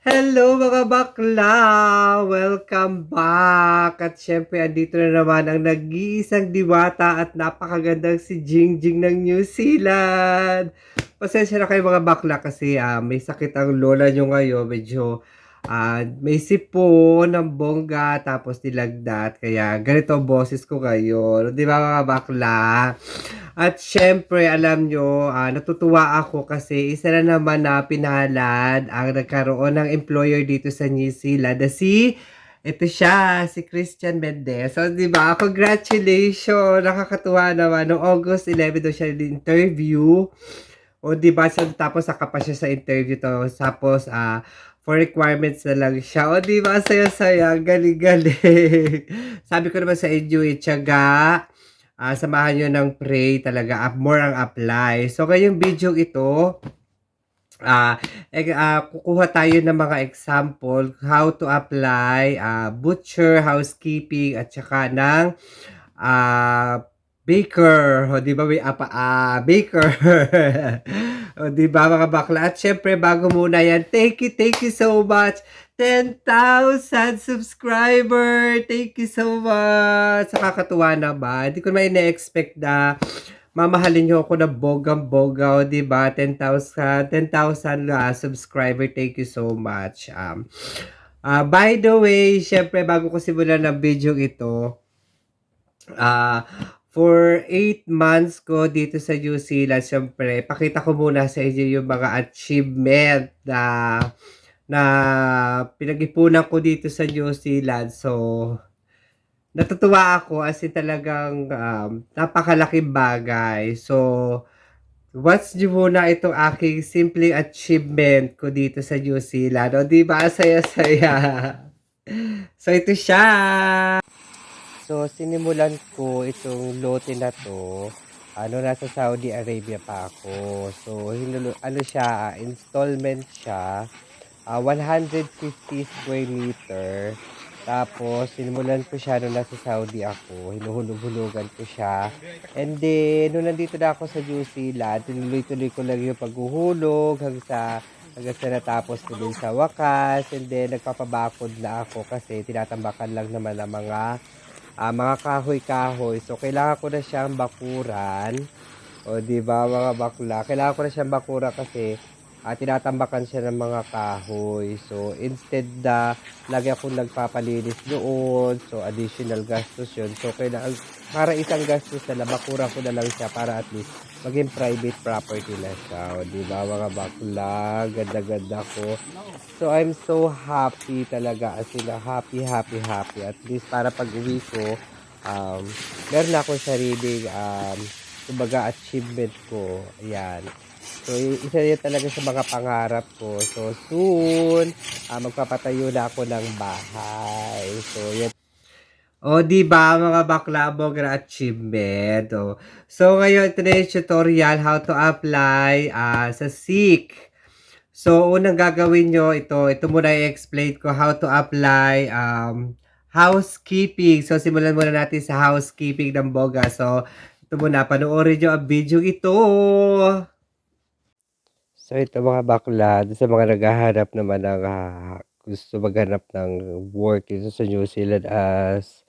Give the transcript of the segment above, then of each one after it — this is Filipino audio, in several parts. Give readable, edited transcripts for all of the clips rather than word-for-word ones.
Hello mga bakla! Welcome back! At syempre, andito na naman ang nag-iisang diwata at napakagandang si Jingjing ng New Zealand. Pasensya na kayo mga bakla kasi may sakit ang lola nyo ngayon. Medyo may sipon ng bongga tapos nilagnat. Kaya ganito ang boses ko ngayon. Di ba mga bakla? At syempre, alam nyo, natutuwa ako kasi isa na naman na pinalad ang nagkaroon ng employer dito sa New Zealand na ito siya, si Christian Mendez. So, di ba? Congratulations! Nakakatuwa naman. Noong August 11 daw siya interview. O, di ba? So, tapos nakapa siya sa interview to. Tapos, for requirements na lang siya. O, di ba? Saya-saya. Galing-galing. Sabi ko naman sa inyo, tiyaga. Samahan nyo ng pray talaga. More ang apply. So, ngayong video ito, kukuha tayo ng mga example how to apply butcher, housekeeping, at saka ng baker. O, di ba may baker? O, di ba mga bakla? At syempre, bago muna yan, thank you so much. 10,000 subscriber! Thank you so much! Nakakatuwa naman. Hindi ko naman ina-expect na mamahalin niyo ako na bogang-boga, o, di ba? 10,000 subscriber. Thank you so much. By the way, syempre, bago ko simulan ng video ito, for 8 months ko dito sa New Zealand, syempre, pakita ko muna sa inyo yung mga achievement na pinag-ipunan ko dito sa New Zealand. So, natutuwa ako as in talagang napakalaking bagay. So, watch nyo muna itong aking simpleng achievement ko dito sa New Zealand. O, di ba? Saya-saya. So, ito siya. So, sinimulan ko itong lote na to. Nasa Saudi Arabia pa ako. So, ano siya, installment siya. 150 square meter. Tapos, sinimulan ko siya nung nasa Saudi ako. Hinuhulog-hulugan ko siya. And then, nung nandito na ako sa New Zealand, tinuloy-tuloy ko lang yung paghuhulog hanggang sa natapos ko din sa wakas. And then, nagpapabakod na ako kasi tinatambakan lang naman ang mga kahoy-kahoy. So, kailangan ko na siyang bakuran. O, di ba mga bakla? Kailangan ko na siyang bakura kasi tinatambakan siya ng mga kahoy. So, instead na lagi akong nagpapalinis doon. So, additional gastos yun. So, kailangan, para isang gastos na bakura ko na lang siya para at least maging private property na siya. O, di ba mga bakla? Ganda-ganda ko. So, I'm so happy talaga. As in, happy. At least para pag-uwi ko, meron na akong sariling, kumbaga, achievement ko. Ayan. So, isa yun talaga sa mga pangarap ko. So, soon, magpapatayo na ako ng bahay. So, yun. O, di ba mga bakla, na achievement. O. So, ngayon, ito na yung tutorial how to apply sa SEEK. So, unang gagawin nyo, ito muna i-explain ko how to apply housekeeping. So, simulan muna natin sa housekeeping ng boga. So, ito muna, panoorin nyo ang video ito. So, ito mga bakla, sa mga naghahanap naman ng gusto maghanap ng work dito sa New Zealand as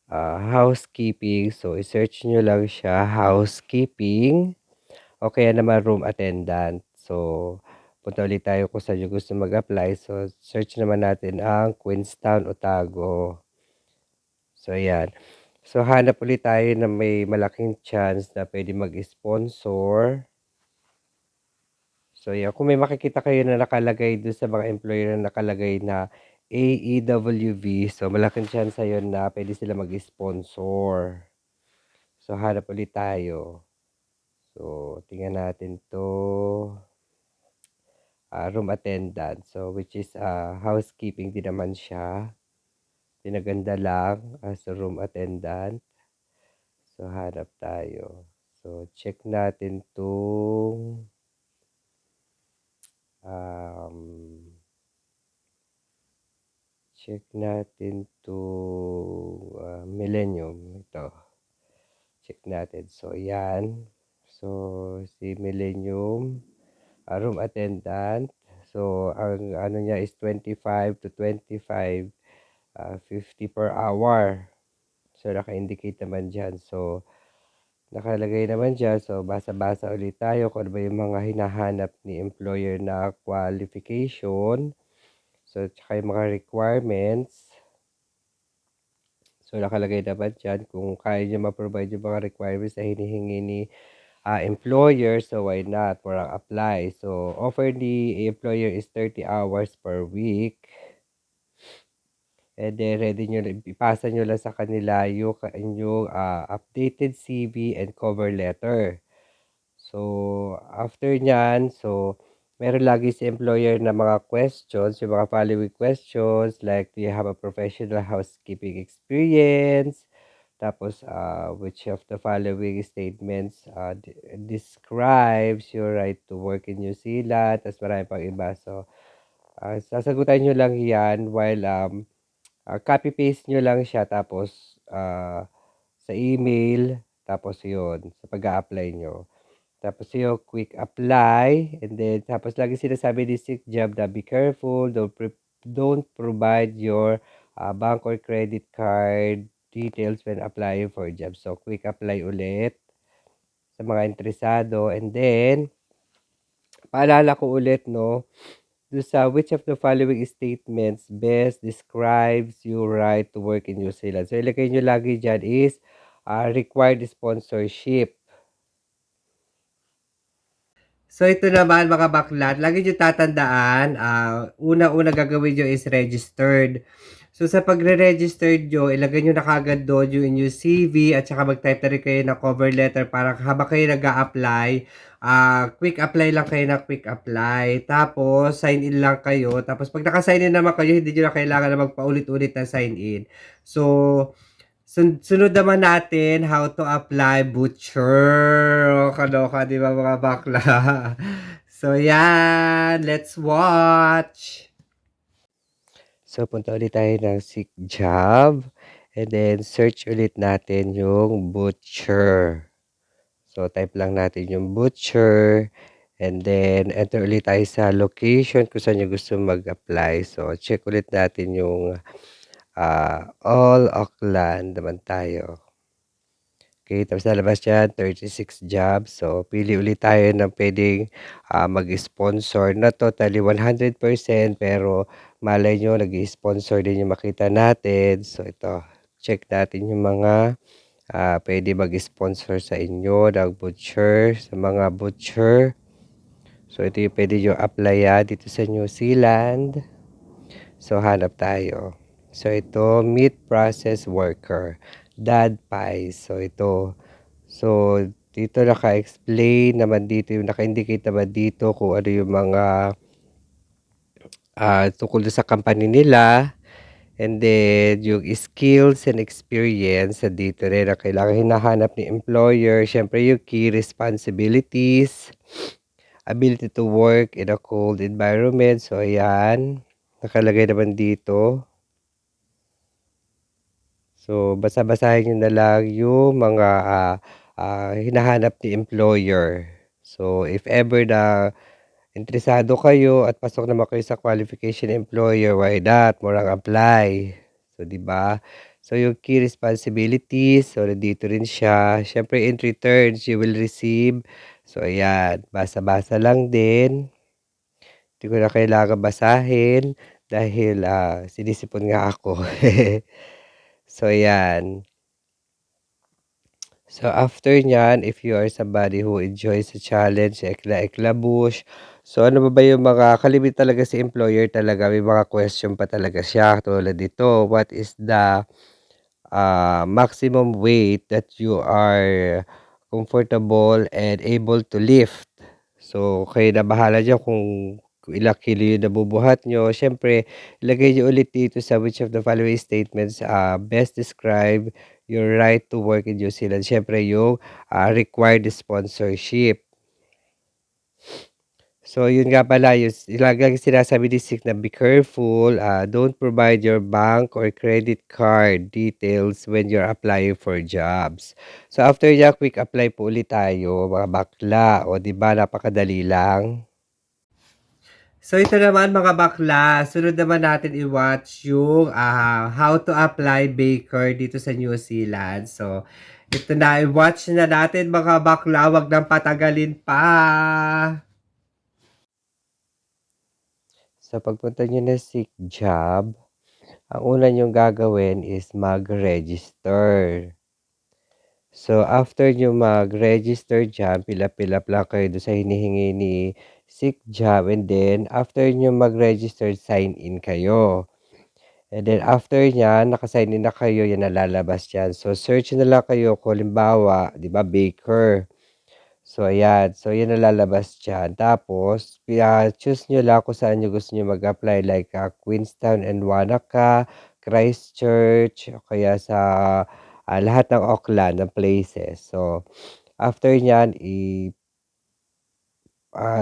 housekeeping. So, i-search nyo lang siya, housekeeping, o kaya naman room attendant. So, punta ulit tayo kung saan yung gusto mag-apply. So, search naman natin ang Queenstown, Otago. So, ayan. So, hanap ulit tayo na may malaking chance na pwede mag-sponsor. So, yeah, kung may makikita kayo na nakalagay doon sa mga employer na nakalagay na AEWV, so malaking chance yun na pwede sila mag-sponsor. So, hanap ulit tayo. So, tingnan natin to. Room attendant. So, which is housekeeping din naman siya. Pinaganda lang as room attendant. So, hanap tayo. So, check natin tong check natin tong Millennium. Ito. Check natin. So, yan. So, si Millennium room attendant. So, So, ang ano niya is 25 to 25, 50 per hour. So, naka-indicate naman diyan. So, nakalagay naman diyan. So, basa-basa ulit tayo kung ano ba yung mga hinahanap ni employer na qualification. So, tsaka yung mga requirements. So, nakalagay naman diyan kung kaya niya ma-provide yung mga requirements na hinihingi ni employer. So, why not? Parang apply. So, offer ni employer is 30 hours per week. And then, ready nyo, ipasa nyo lang sa kanila yung inyong updated CV and cover letter. So, after nyan, so, meron lagi si employer na mga questions, yung mga following questions, like, do you have a professional housekeeping experience? Tapos, which of the following statements describes your right to work in New Zealand? Tapos marami pang iba. So, sasagutan nyo lang yan while copy-paste nyo lang siya tapos sa email, tapos yun, sa pag-a-apply nyo. Tapos yung quick apply, and then tapos lagi sinasabi ni Seek Job na be careful, don't provide your bank or credit card details when applying for jobs. So quick apply ulit sa mga interesado, and then paalala ko ulit no, do sa which of the following statements best describes your right to work in New Zealand. So ilagay nyo lagi dyan is required sponsorship. So ito naman mga baklat, lagi niyo tatandaan, una-una gagawin niyo is registered. So sa pagre-registered niyo, ilagay niyo na kaagad doon yung inyong CV at saka mag-type na rin kayo ng cover letter para habang kayo nag-a-apply, quick apply lang kayo ng quick apply. Tapos sign in lang kayo. Tapos pag naka-sign in naman kayo, hindi niyo na kailangan na magpaulit-ulit na sign in. So sunod naman natin how to apply butcher. O, kaloka, di ba mga bakla? So, yan. Let's watch. So, punta ulit tayo ng Seek Job. And then, search ulit natin yung butcher. So, type lang natin yung butcher. And then, enter ulit tayo sa location kung saan nyo gusto mag-apply. So, check ulit natin yung All Auckland naman tayo. Okay, tapos lalabas yan, 36 jobs. So, pili ulit tayo ng pwedeng mag-sponsor. Not totally 100%, pero malay nyo, nag-sponsor din yung makita natin. So, ito, check natin yung mga pwede mag-sponsor sa inyo ng butcher, sa mga butcher. So, ito yung pwede nyo apply dito sa New Zealand. So, hanap tayo. So, ito, meat process worker. Dad pies. So, ito. So, dito naka-explain naman dito, yung naka-indicate naman dito kung ano yung mga tungkol sa company nila. And then, yung skills and experience, dito rin na kailangan hinahanap ni employer. Siyempre, yung key responsibilities, ability to work in a cold environment. So, ayan. Nakalagay naman dito. So, basa-basahin nyo na lang yung mga hinahanap ni employer. So, if ever na interesado kayo at pasok naman kayo sa qualification employer, why not? Murang apply. So, di ba? So, yung key responsibilities, so, nandito rin siya. Siyempre, in returns, you will receive. So, ayan. Basa-basa lang din. Hindi ko na kailangan basahin dahil sinisipon nga ako. So, ayan. So, after nyan, if you are somebody who enjoys the challenge, ekla-eklabush, so ano ba yung mga kalimit talaga si employer talaga, may mga question pa talaga siya. Tulad dito, what is the maximum weight that you are comfortable and able to lift? So, kayo na bahala dyan kung ilang kilo yung nabubuhat nyo. Siyempre, ilagay nyo ulit dito sa which of the following statements best describe your right to work in New Zealand. Siyempre, yung required sponsorship. So, yun nga pala, yung laging sinasabi ni Sik na be careful, don't provide your bank or credit card details when you're applying for jobs. So, after niya, quick apply po ulit tayo, mga bakla. O, di ba, napakadali lang. So ito naman mga bakla, sunod naman natin i-watch yung how to apply Baker dito sa New Zealand. So ito na, i-watch na natin mga bakla, wag nang patagalin pa. Sa pagpunta nyo na seek job, ang una nyong gagawin is mag-register. So, after nyo mag-register dyan, pila-pila lang kayo doon sa hinihingi ni seek job, and then after nyo mag-register, sign in kayo. And then after niyan, naka-sign in na kayo, yan nalalabas diyan. So, search na lang kayo kung halimbawa, 'di ba, baker. So, ayan. So, yan nalalabas diyan. Tapos, choose nyo lang kung saan nyo gusto nyo mag-apply. Like, Queenstown and Wanaka, Christchurch, o kaya sa lahat ng Auckland, ng places. So, after niyan,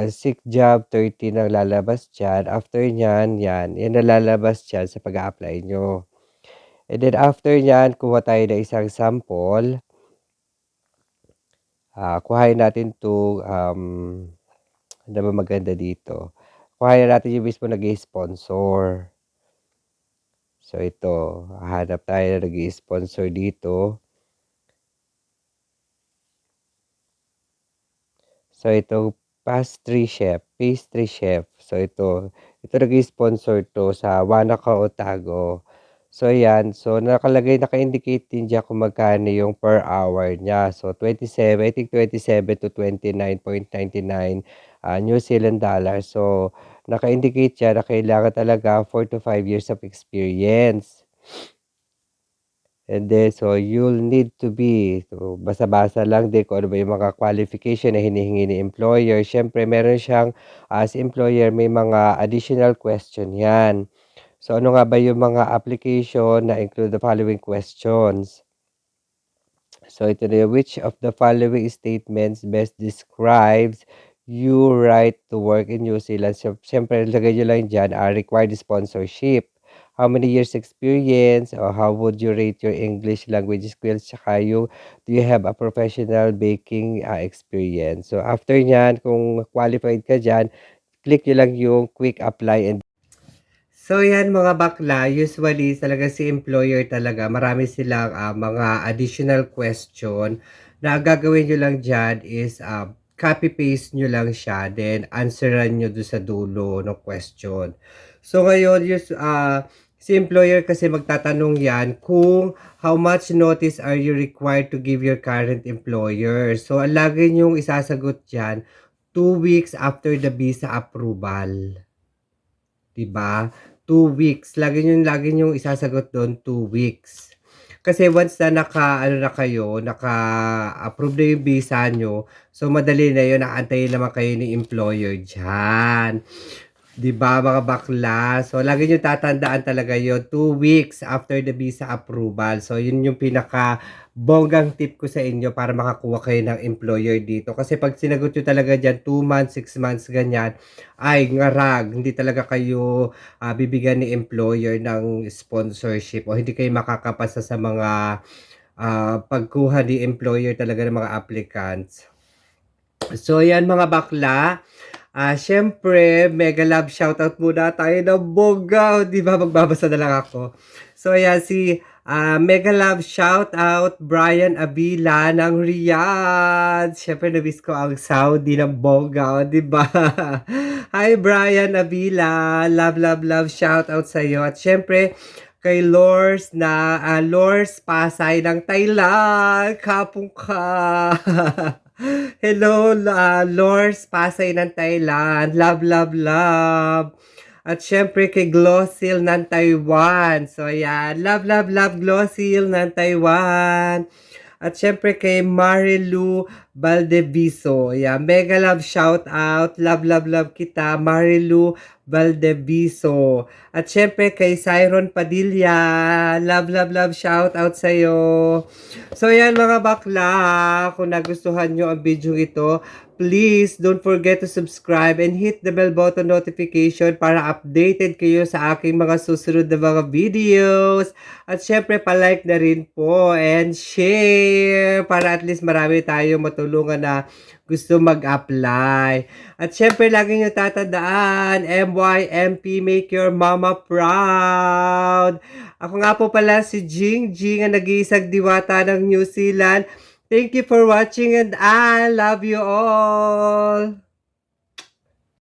seek job 13 ang lalabas diyan. After niyan, yan ang lalabas diyan sa pag-a-apply nyo. And then after niyan, kuha tayo ng isang sample. Kuhain natin 'tong, ano ba maganda dito? Kuhain natin yung mismo nag-i-sponsor. So ito, hahanap tayo ng nag-i-sponsor dito. So ito, pastry chef. So ito nag-i-sponsor 'to sa Wanaka, Otago. So ayan, so naka-indicate din diyan kung magkano yung per hour niya. So 27, I think 27 to 29.99 New Zealand dollars. So naka-indicate diyan na kailangan talaga 4 to 5 years of experience. And then, so you'll need to be, so basa-basa lang din kung ano ba yung mga qualification na hinihingi ni employer. Siyempre, meron siyang, as employer, may mga additional question yan. So, ano nga ba yung mga application na include the following questions? So, ito na yung, which of the following statements best describes you right to work in New Zealand? So, siyempre, lagay nyo lang dyan, required sponsorship. How many years experience, or how would you rate your English language skills? Tsaka yung, do you have a professional baking experience? So, after nyan, kung qualified ka dyan, click nyo lang yung quick apply and so yan mga bakla, usually talaga si employer talaga, marami silang mga additional question na ang gagawin nyo lang dyan is copy-paste nyo lang siya, then answeran nyo doon sa dulo ng question. So ngayon, si employer kasi magtatanong yan kung how much notice are you required to give your current employer. So ang lagi nyong isasagot dyan, 2 weeks after the visa approval. 'Di ba? 2 weeks, lagi niyong isasagot do'n, 2 weeks. Kasi once na naka-ano na kayo, naka-approve na yung visa niyo, so madali na 'yun, aantayin naman kayo ni employer diyan. 'Di ba mga bakla? So lagi niyong tatandaan talaga yon, 2 weeks after the visa approval. So yun yung pinaka-bonggang tip ko sa inyo para makakuha kayo ng employer dito. Kasi 'pag sinagot niyo talaga diyan 2 months, 6 months ganyan, ay ngarag, hindi talaga kayo, bibigyan ni employer ng sponsorship o hindi kayo makakapasa sa mga, pagkuha ni employer talaga ng mga applicants. So yan mga bakla. Siyempre mega love shoutout muna tayo ng bongga, 'di ba magbabasa na lang ako. So ayan si, mega love shoutout Brian Abila ng Riyadh. Siyempre na-miss ko ang Saudi ng bongga, oh, 'di ba? Hi Brian Abila, love, love, love shoutout sa'yo at siyempre kay Lors Pasay ng Thailand, kapong ka. Hello, Lors Pasay ng Thailand. Love, love, love. At syempre kay Glossil ng Taiwan. So, ayan. Love, love, love Glossil ng Taiwan. At syempre kay Marilu Valdeviso. Ayan. Mega love shout out. Love, love, love kita. Marilu Valdeviso. At syempre kay Siron Padilla. Love, love, love shout out sa'yo. So yan mga bakla, kung nagustuhan nyo ang video ito, please don't forget to subscribe and hit the bell button notification para updated kayo sa aking mga susunod na mga videos. At syempre, palike na rin po and share para at least marami tayong matulungan na gusto mag-apply. At syempre lagi niyo tatandaan, MYMP, make your mama proud. Ako nga po pala si Jing Jing, ang nag-iisang diwata ng New Zealand. Thank you for watching and I love you all.